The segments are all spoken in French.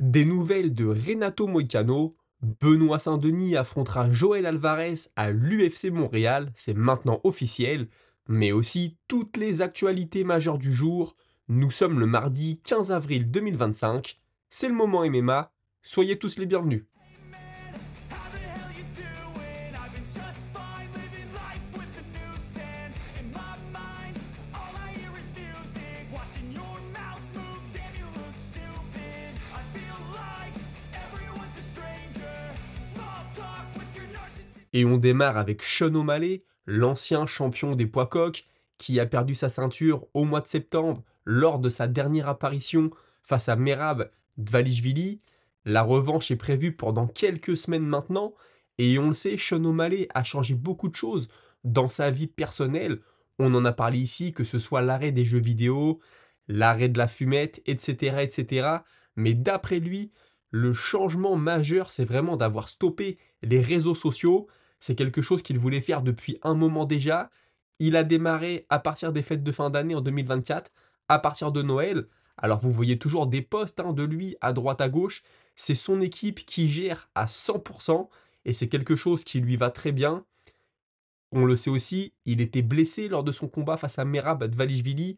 Des nouvelles de Renato Moicano, Benoît Saint-Denis affrontera Joel Alvarez à l'UFC Montréal, c'est maintenant officiel, mais aussi toutes les actualités majeures du jour. Nous sommes le mardi 15 avril 2025, c'est le moment MMA, soyez tous les bienvenus. How the hell you doing? I've been just fine, living life with the new sand in my mind. All I hear is music, watching your mouth move. Damn, you look stupid. I feel like everyone's a stranger. Small talk with your narcissist. Et on démarre avec Sean O'Malley, l'ancien champion des poids coqs, qui a perdu sa ceinture au mois de septembre lors de sa dernière apparition face à Merab Dvalishvili. La revanche est prévue pour dans quelques semaines maintenant, et on le sait, Sean O'Malley a changé beaucoup de choses dans sa vie personnelle. On en a parlé ici, que ce soit l'arrêt des jeux vidéo, l'arrêt de la fumette, etc., etc. Mais d'après lui, le changement majeur, c'est vraiment d'avoir stoppé les réseaux sociaux. C'est quelque chose qu'il voulait faire depuis un moment déjà. Il a démarré à partir des fêtes de fin d'année en 2024, à partir de Noël. Alors vous voyez toujours des posts de lui à droite à gauche. C'est son équipe qui gère à 100% et c'est quelque chose qui lui va très bien. On le sait aussi, il était blessé lors de son combat face à Merab Dvalishvili,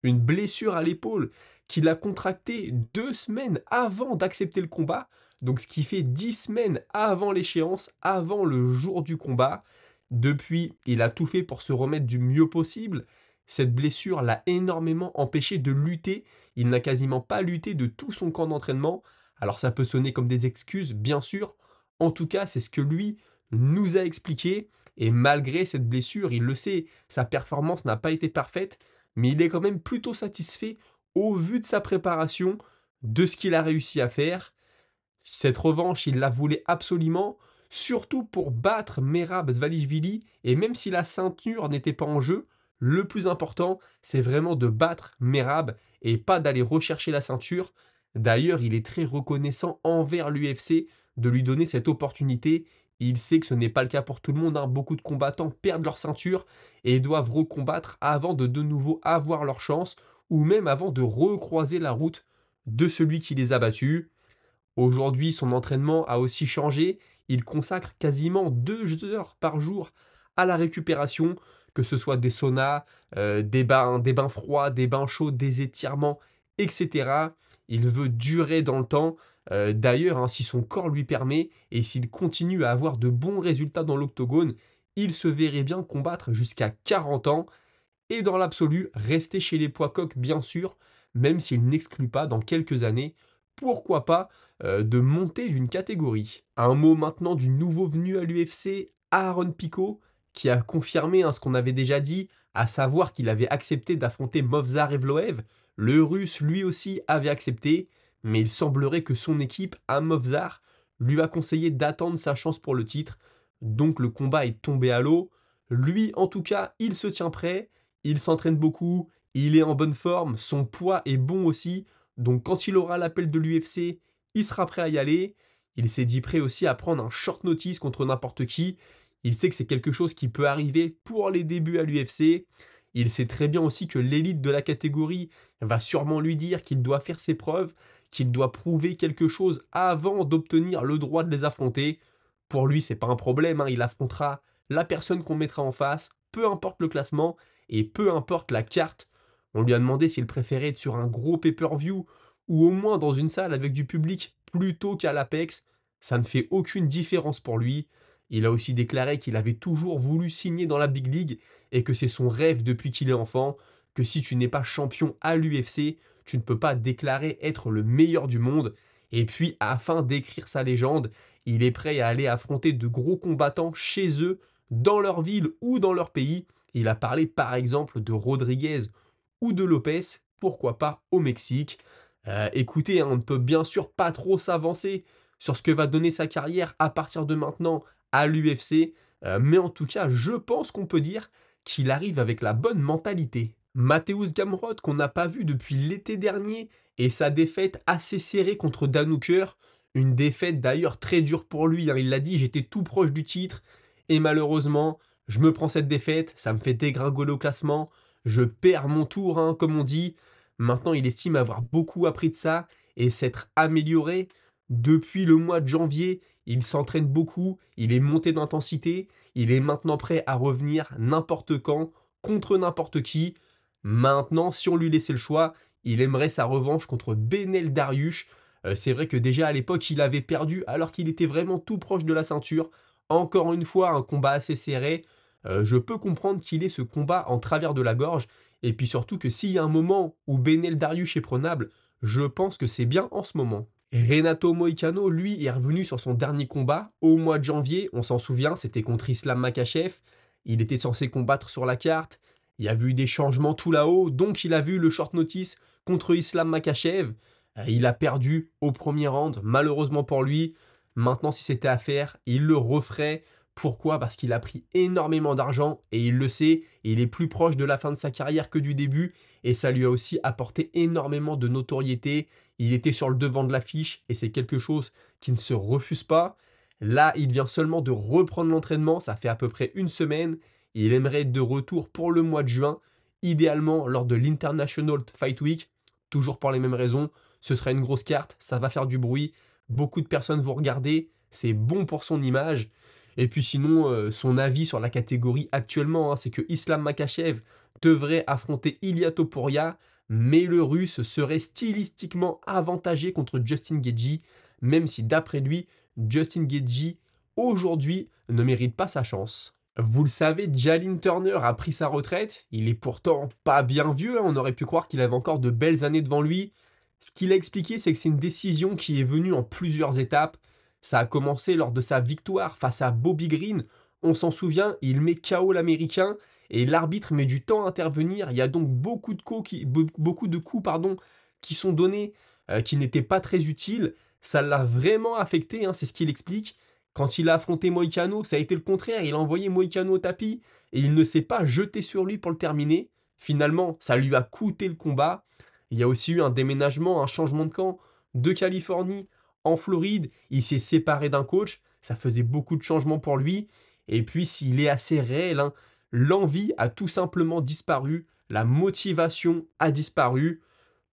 une blessure à l'épaule qu'il a contractée 2 semaines avant d'accepter le combat, donc ce qui fait 10 semaines avant l'échéance, avant le jour du combat. Depuis, il a tout fait pour se remettre du mieux possible. Cette blessure l'a énormément empêché de lutter. Il n'a quasiment pas lutté de tout son camp d'entraînement. Alors ça peut sonner comme des excuses, bien sûr. En tout cas, c'est ce que lui nous a expliqué. Et malgré cette blessure, il le sait, sa performance n'a pas été parfaite, mais il est quand même plutôt satisfait au vu de sa préparation, de ce qu'il a réussi à faire. Cette revanche, il la voulait absolument, surtout pour battre Merab Dvalishvili, et même si la ceinture n'était pas en jeu, le plus important, c'est vraiment de battre Merab et pas d'aller rechercher la ceinture. D'ailleurs, il est très reconnaissant envers l'UFC de lui donner cette opportunité. Il sait que ce n'est pas le cas pour tout le monde, Beaucoup de combattants perdent leur ceinture et doivent recombattre avant de nouveau avoir leur chance ou même avant de recroiser la route de celui qui les a battus. Aujourd'hui, son entraînement a aussi changé. Il consacre quasiment 2 heures par jour à la récupération, que ce soit des saunas, des bains froids, des bains chauds, des étirements, etc. Il veut durer dans le temps. D'ailleurs, si son corps lui permet et s'il continue à avoir de bons résultats dans l'octogone, il se verrait bien combattre jusqu'à 40 ans. Et dans l'absolu, rester chez les poids coqs, bien sûr, même s'il n'exclut pas dans quelques années, pourquoi pas, de monter d'une catégorie. Un mot maintenant du nouveau venu à l'UFC, Aaron Pico, qui a confirmé ce qu'on avait déjà dit, à savoir qu'il avait accepté d'affronter Movsar Evloev. Le russe, lui aussi, avait accepté, mais il semblerait que son équipe, à Movsar, lui a conseillé d'attendre sa chance pour le titre. Donc le combat est tombé à l'eau. Lui, en tout cas, il se tient prêt, il s'entraîne beaucoup, il est en bonne forme, son poids est bon aussi. Donc quand il aura l'appel de l'UFC, il sera prêt à y aller. Il s'est dit prêt aussi à prendre un short notice contre n'importe qui. Il sait que c'est quelque chose qui peut arriver pour les débuts à l'UFC. Il sait très bien aussi que l'élite de la catégorie va sûrement lui dire qu'il doit faire ses preuves, qu'il doit prouver quelque chose avant d'obtenir le droit de les affronter. Pour lui, c'est pas un problème, il affrontera la personne qu'on mettra en face, peu importe le classement et peu importe la carte. On lui a demandé s'il préférait être sur un gros pay-per-view ou au moins dans une salle avec du public plutôt qu'à l'Apex. Ça ne fait aucune différence pour lui. Il a aussi déclaré qu'il avait toujours voulu signer dans la Big League et que c'est son rêve depuis qu'il est enfant, que si tu n'es pas champion à l'UFC, tu ne peux pas déclarer être le meilleur du monde. Et puis, afin d'écrire sa légende, il est prêt à aller affronter de gros combattants chez eux, dans leur ville ou dans leur pays. Il a parlé par exemple de Rodriguez ou de Lopez, pourquoi pas au Mexique. Écoutez, on ne peut bien sûr pas trop s'avancer sur ce que va donner sa carrière à partir de maintenant à l'UFC, mais en tout cas, je pense qu'on peut dire qu'il arrive avec la bonne mentalité. Mateusz Gamrot, qu'on n'a pas vu depuis l'été dernier, et sa défaite assez serrée contre Dan Hooker, une défaite d'ailleurs très dure pour lui, il l'a dit, j'étais tout proche du titre, et malheureusement, je me prends cette défaite, ça me fait dégringoler au classement, je perds mon tour, comme on dit. Maintenant, il estime avoir beaucoup appris de ça et s'être amélioré. Depuis le mois de janvier, il s'entraîne beaucoup, il est monté d'intensité, il est maintenant prêt à revenir n'importe quand, contre n'importe qui. Maintenant, si on lui laissait le choix, il aimerait sa revanche contre Benel Dariush. C'est vrai que déjà à l'époque, il avait perdu alors qu'il était vraiment tout proche de la ceinture. Encore une fois, un combat assez serré. Je peux comprendre qu'il ait ce combat en travers de la gorge. Et puis surtout que s'il y a un moment où Benel Dariush est prenable, je pense que c'est bien en ce moment. Renato Moicano, lui, est revenu sur son dernier combat au mois de janvier. On s'en souvient, c'était contre Islam Makhachev. Il était censé combattre sur la carte. Il y a eu des changements tout là-haut, donc il a vu le short notice contre Islam Makhachev. Il a perdu au premier round, malheureusement pour lui. Maintenant, si c'était à faire, il le referait. Pourquoi? Parce qu'il a pris énormément d'argent et il le sait, il est plus proche de la fin de sa carrière que du début et ça lui a aussi apporté énormément de notoriété. Il était sur le devant de l'affiche et c'est quelque chose qui ne se refuse pas. Là, il vient seulement de reprendre l'entraînement, ça fait à peu près une semaine. Il aimerait être de retour pour le mois de juin, idéalement lors de l'International Fight Week, toujours pour les mêmes raisons. Ce serait une grosse carte, ça va faire du bruit, beaucoup de personnes vont regarder, c'est bon pour son image. Et puis sinon, son avis sur la catégorie actuellement, c'est que Islam Makhachev devrait affronter Ilia Topuria, mais le russe serait stylistiquement avantagé contre Justin Gaethje, même si d'après lui, Justin Gaethje, aujourd'hui, ne mérite pas sa chance. Vous le savez, Jalin Turner a pris sa retraite, il est pourtant pas bien vieux, on aurait pu croire qu'il avait encore de belles années devant lui. Ce qu'il a expliqué, c'est que c'est une décision qui est venue en plusieurs étapes. Ça a commencé lors de sa victoire face à Bobby Green. On s'en souvient, il met KO l'Américain et l'arbitre met du temps à intervenir. Il y a donc beaucoup de coups qui sont donnés qui n'étaient pas très utiles. Ça l'a vraiment affecté, c'est ce qu'il explique. Quand il a affronté Moïcano, ça a été le contraire. Il a envoyé Moïcano au tapis et il ne s'est pas jeté sur lui pour le terminer. Finalement, ça lui a coûté le combat. Il y a aussi eu un déménagement, un changement de camp de Californie en Floride. Il s'est séparé d'un coach. Ça faisait beaucoup de changements pour lui. Et puis, s'il est assez réel, l'envie a tout simplement disparu. La motivation a disparu.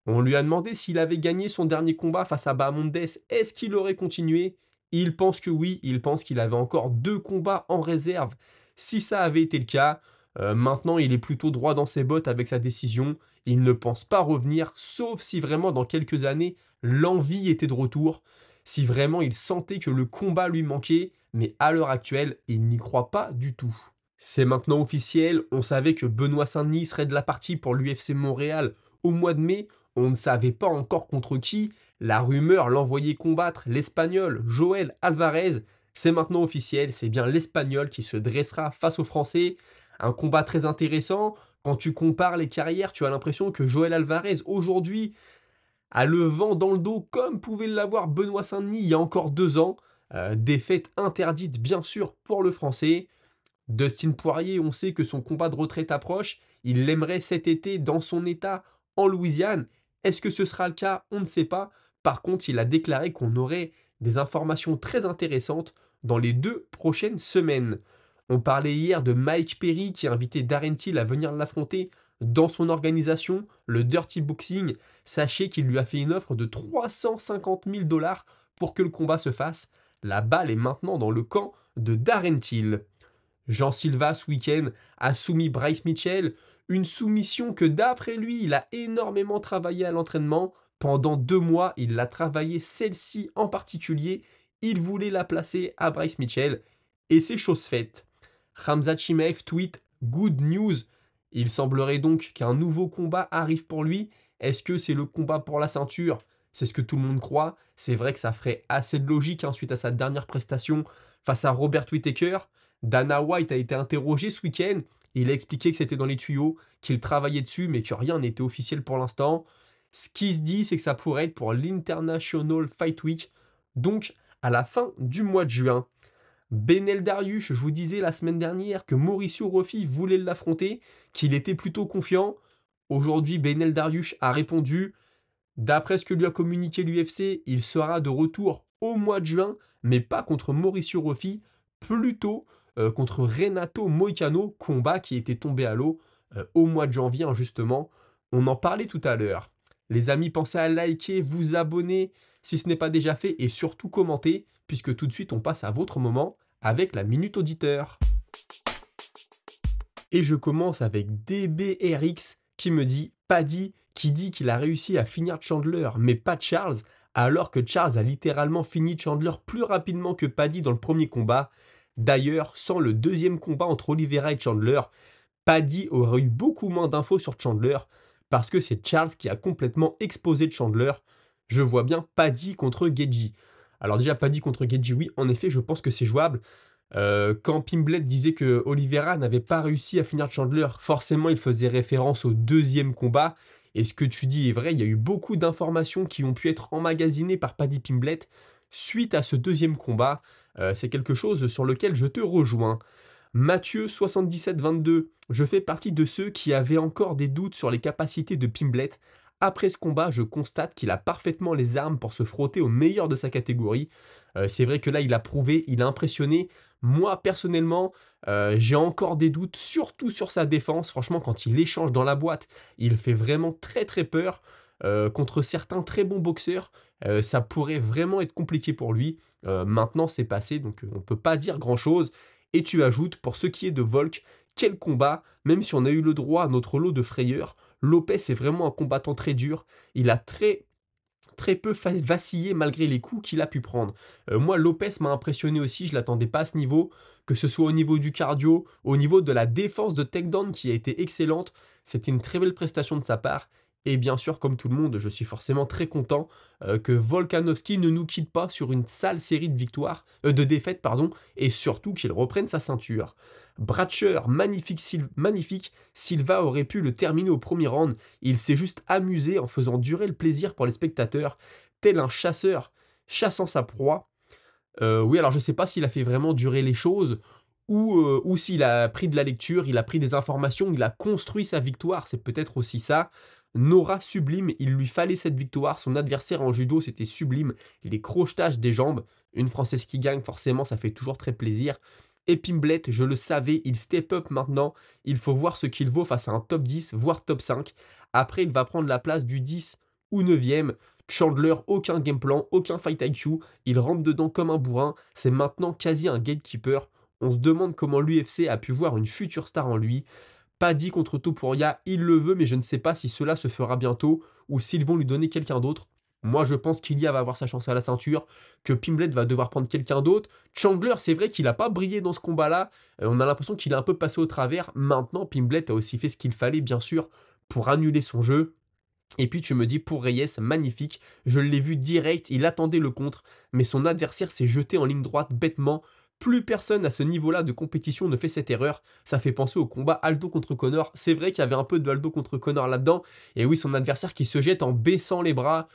On lui a demandé s'il avait gagné son dernier combat face à Bahamondes. Est-ce qu'il aurait continué? Il pense que oui. Il pense qu'il avait encore 2 combats en réserve. Si ça avait été le cas, maintenant il est plutôt droit dans ses bottes avec sa décision. Il ne pense pas revenir, sauf si vraiment dans quelques années, l'envie était de retour. Si vraiment il sentait que le combat lui manquait, mais à l'heure actuelle, il n'y croit pas du tout. C'est maintenant officiel, on savait que Benoît Saint-Denis serait de la partie pour l'UFC Montréal au mois de mai, on ne savait pas encore contre qui, la rumeur l'envoyait combattre l'Espagnol Joël Alvarez, c'est maintenant officiel, c'est bien l'Espagnol qui se dressera face aux Français, un combat très intéressant, quand tu compares les carrières, tu as l'impression que Joël Alvarez aujourd'hui a le vent dans le dos comme pouvait l'avoir Benoît Saint-Denis il y a encore 2 ans, défaite interdite bien sûr pour le Français. Dustin Poirier, on sait que son combat de retraite approche, il l'aimerait cet été dans son état en Louisiane. Est-ce que ce sera le cas? On ne sait pas. Par contre, il a déclaré qu'on aurait des informations très intéressantes dans les 2 prochaines semaines. On parlait hier de Mike Perry qui a invité Darren Till à venir l'affronter dans son organisation, le Dirty Boxing. Sachez qu'il lui a fait une offre de 350 000 dollars pour que le combat se fasse. La balle est maintenant dans le camp de Darren Till. Jean Silva, ce week-end, a soumis Bryce Mitchell, une soumission que d'après lui, il a énormément travaillé à l'entraînement. Pendant 2 mois, il l'a travaillé, celle-ci en particulier. Il voulait la placer à Bryce Mitchell. Et c'est chose faite. Khamzat Chimaev tweet « Good news ». Il semblerait donc qu'un nouveau combat arrive pour lui. Est-ce que c'est le combat pour la ceinture? C'est ce que tout le monde croit. C'est vrai que ça ferait assez de logique suite à sa dernière prestation face à Robert Whittaker. Dana White a été interrogé ce week-end. Il a expliqué que c'était dans les tuyaux, qu'il travaillait dessus, mais que rien n'était officiel pour l'instant. Ce qui se dit, c'est que ça pourrait être pour l'International Fight Week, donc à la fin du mois de juin. Benel Dariush, je vous disais la semaine dernière que Mauricio Roffi voulait l'affronter, qu'il était plutôt confiant. Aujourd'hui, Benel Dariush a répondu. D'après ce que lui a communiqué l'UFC, il sera de retour au mois de juin, mais pas contre Mauricio Roffi, plutôt contre Renato Moicano, combat qui était tombé à l'eau au mois de janvier, justement. On en parlait tout à l'heure. Les amis, pensez à liker, vous abonner si ce n'est pas déjà fait et surtout commenter, puisque tout de suite on passe à votre moment avec la Minute Auditeur. Et je commence avec DBRX qui me dit Paddy, qui dit qu'il a réussi à finir Chandler, mais pas Charles, alors que Charles a littéralement fini Chandler plus rapidement que Paddy dans le premier combat. D'ailleurs, sans le deuxième combat entre Oliveira et Chandler, Paddy aurait eu beaucoup moins d'infos sur Chandler, parce que c'est Charles qui a complètement exposé Chandler. Je vois bien Paddy contre Geji. Alors déjà, Paddy contre Geji, oui, en effet, je pense que c'est jouable. Quand Pimblett disait que Oliveira n'avait pas réussi à finir Chandler, forcément il faisait référence au deuxième combat. Et ce que tu dis est vrai, il y a eu beaucoup d'informations qui ont pu être emmagasinées par Paddy Pimblett suite à ce deuxième combat. C'est quelque chose sur lequel je te rejoins. Mathieu 77-22, je fais partie de ceux qui avaient encore des doutes sur les capacités de Pimblett. Après ce combat, je constate qu'il a parfaitement les armes pour se frotter au meilleur de sa catégorie. C'est vrai que là, il a prouvé, il a impressionné. Moi, personnellement, j'ai encore des doutes, surtout sur sa défense. Franchement, quand il échange dans la boîte, il fait vraiment très très peur. Contre certains très bons boxeurs, ça pourrait vraiment être compliqué pour lui. Maintenant, c'est passé, donc on ne peut pas dire grand-chose. Et tu ajoutes, pour ce qui est de Volk, quel combat, même si on a eu le droit à notre lot de frayeur, Lopez est vraiment un combattant très dur. Il a très peu vacillé malgré les coups qu'il a pu prendre. Moi, Lopez m'a impressionné aussi, je l'attendais pas à ce niveau, que ce soit au niveau du cardio, au niveau de la défense de takedown qui a été excellente. C'était une très belle prestation de sa part. Et bien sûr, comme tout le monde, je suis forcément très content que Volkanovski ne nous quitte pas sur une sale série de victoires, de défaites, pardon, et surtout qu'il reprenne sa ceinture. Bratcher, magnifique, Silva aurait pu le terminer au premier round. Il s'est juste amusé en faisant durer le plaisir pour les spectateurs, tel un chasseur chassant sa proie. Oui, alors je sais pas s'il a fait vraiment durer les choses ou s'il a pris de la lecture, il a pris des informations, il a construit sa victoire, c'est peut-être aussi ça. Nora sublime, il lui fallait cette victoire, son adversaire en judo c'était sublime, les crochetages des jambes, une Française qui gagne forcément ça fait toujours très plaisir. Et Pimblett, je le savais, il step up maintenant, il faut voir ce qu'il vaut face à un top 10, voire top 5. Après il va prendre la place du 10 ou 9e. Chandler, aucun game plan, aucun fight IQ, il rentre dedans comme un bourrin, c'est maintenant quasi un gatekeeper. On se demande comment l'UFC a pu voir une future star en lui. Paddy contre Topuria, il le veut, mais je ne sais pas si cela se fera bientôt ou s'ils vont lui donner quelqu'un d'autre. Moi, je pense qu'Ilia va avoir sa chance à la ceinture, que Pimblett va devoir prendre quelqu'un d'autre. Chandler, c'est vrai qu'il n'a pas brillé dans ce combat-là. On a l'impression qu'il a un peu passé au travers. Maintenant, Pimblett a aussi fait ce qu'il fallait, bien sûr, pour annuler son jeu. Et puis tu me dis pour Reyes, magnifique, je l'ai vu direct, il attendait le contre, mais son adversaire s'est jeté en ligne droite bêtement. Plus personne à ce niveau-là de compétition ne fait cette erreur. Ça fait penser au combat Aldo contre Connor. C'est vrai qu'il y avait un peu de Aldo contre Connor là-dedans. Et oui, son adversaire qui se jette en baissant les bras.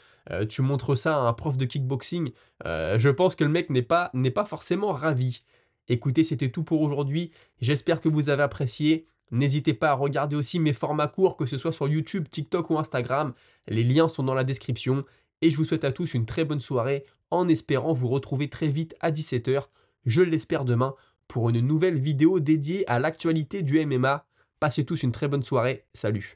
Tu montres ça à un prof de kickboxing. Je pense que le mec n'est pas forcément ravi. Écoutez, c'était tout pour aujourd'hui. J'espère que vous avez apprécié. N'hésitez pas à regarder aussi mes formats courts, que ce soit sur YouTube, TikTok ou Instagram. Les liens sont dans la description. Et je vous souhaite à tous une très bonne soirée en espérant vous retrouver très vite à 17h. Je l'espère demain pour une nouvelle vidéo dédiée à l'actualité du MMA. Passez tous une très bonne soirée. Salut.